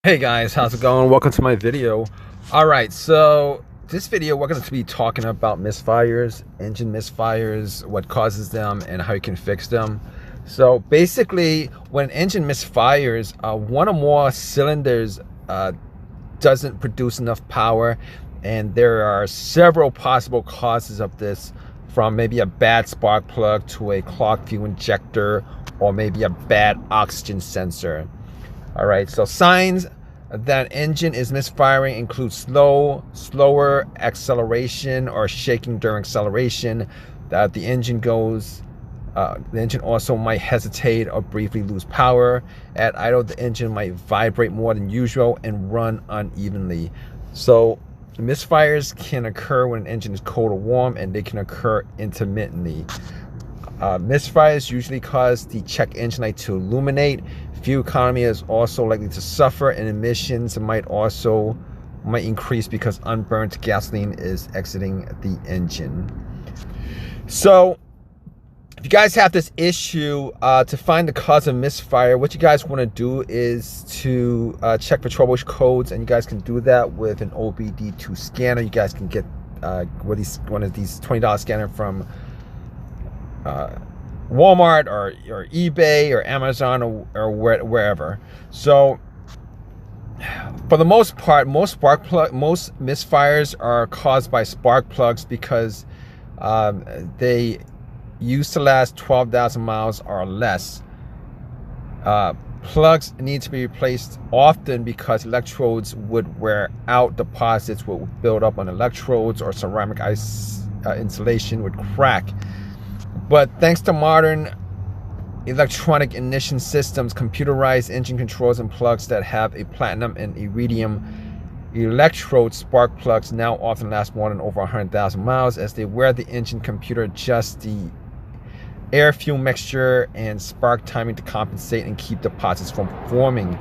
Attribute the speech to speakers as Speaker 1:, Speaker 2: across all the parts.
Speaker 1: Hey guys, how's it going? Welcome to my video. Alright, so this video we're going to be talking about misfires, engine misfires, what causes them, and how you can fix them. So basically, when an engine misfires, one or more cylinders doesn't produce enough power, and there are several possible causes of this, from maybe a bad spark plug to a clogged fuel injector, or maybe a bad oxygen sensor. All right, so signs that engine is misfiring include slower acceleration or shaking during acceleration. That the engine also might hesitate or briefly lose power. At idle, the engine might vibrate more than usual and run unevenly. So misfires can occur when an engine is cold or warm, and they can occur intermittently. Misfires usually cause the check engine light to illuminate. Fuel economy is also likely to suffer, and emissions might increase because unburnt gasoline is exiting the engine. So if you guys have this issue, to find the cause of misfire, what you guys want to do is to check for trouble codes, and you guys can do that with an OBD2 scanner. You guys can get one of these $20 scanner from Walmart or eBay or Amazon or wherever. So for the most part, most misfires are caused by spark plugs because they used to last 12,000 miles or less. Plugs need to be replaced often because electrodes would wear out, deposits would build up on electrodes, or ceramic insulation would crack. But thanks to modern electronic ignition systems, computerized engine controls, and plugs that have a platinum and iridium electrode, spark plugs now often last more than over 100,000 miles as they wear the engine computer adjusts the air-fuel mixture and spark timing to compensate and keep deposits from forming.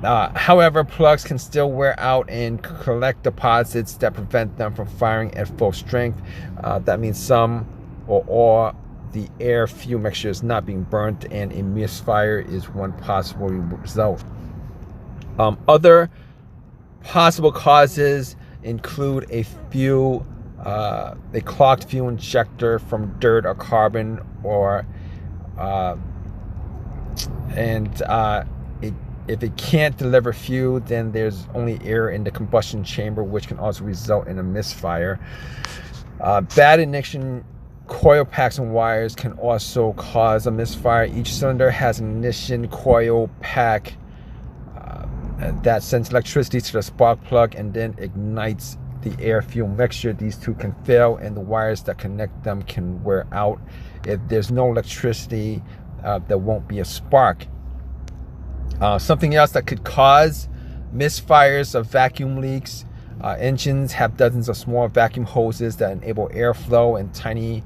Speaker 1: However, plugs can still wear out and collect deposits that prevent them from firing at full strength. That means some or all the air fuel mixture is not being burnt, and a misfire is one possible result. Other possible causes include a clogged fuel injector from dirt or carbon, or if it can't deliver fuel, then there's only air in the combustion chamber, which can also result in a misfire. Bad ignition coil packs and wires can also cause a misfire. Each cylinder has an ignition coil pack that sends electricity to the spark plug and then ignites the air fuel mixture. These two can fail, and the wires that connect them can wear out. If there's no electricity, there won't be a spark. Something else that could cause misfires are vacuum leaks. Engines have dozens of small vacuum hoses that enable airflow, and a tiny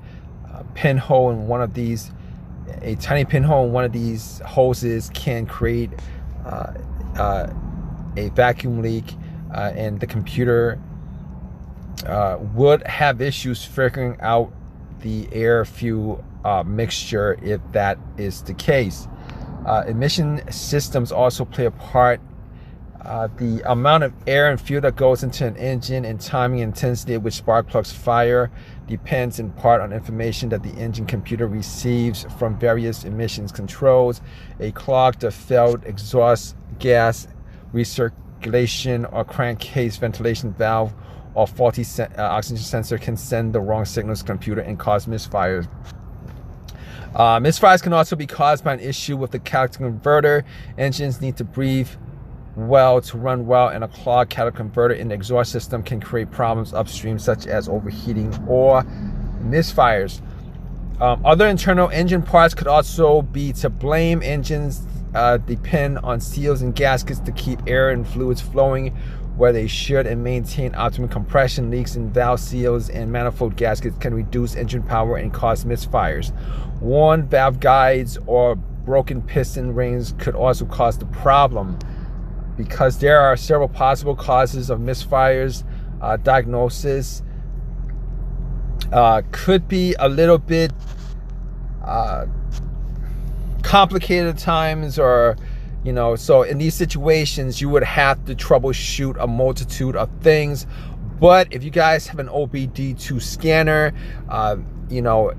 Speaker 1: pinhole in one of these hoses can create a vacuum leak, and the computer would have issues figuring out the air fuel mixture if that is the case. Emission systems also play a part. The amount of air and fuel that goes into an engine and timing and intensity at which spark plugs fire depends in part on information that the engine computer receives from various emissions controls. A clogged or failed exhaust gas recirculation or crankcase ventilation valve or faulty oxygen sensor can send the wrong signals to the computer and cause misfires. Misfires can also be caused by an issue with the catalytic converter. Engines need to breathe well to run well, and a clogged catalytic converter in the exhaust system can create problems upstream, such as overheating or misfires. Other internal engine parts could also be to blame. Engines depend on seals and gaskets to keep air and fluids flowing where they should and maintain optimum compression. Leaks in valve seals and manifold gaskets can reduce engine power and cause misfires. Worn valve guides or broken piston rings could also cause the problem. Because there are several possible causes of misfires, diagnosis could be a little bit complicated at times, or You know, so in these situations, you would have to troubleshoot a multitude of things. But if you guys have an OBD2 scanner, you know,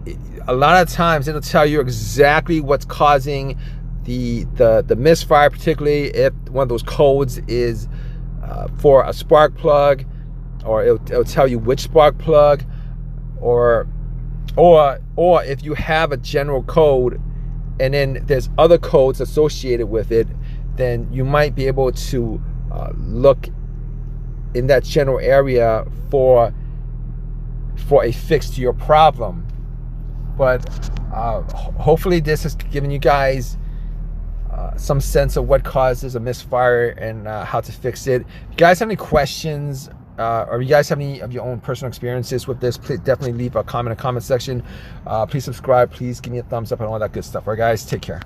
Speaker 1: a lot of times it'll tell you exactly what's causing the misfire, particularly if one of those codes is for a spark plug, or it'll tell you which spark plug, or if you have a general code and then there's other codes associated with it, then you might be able to look in that general area for a fix to your problem. But hopefully this has given you guys some sense of what causes a misfire and how to fix it. If you guys have any questions, or you guys have any of your own personal experiences with this, please definitely leave a comment in the comment section. Please subscribe, please give me a thumbs up and all that good stuff. All right, guys, take care.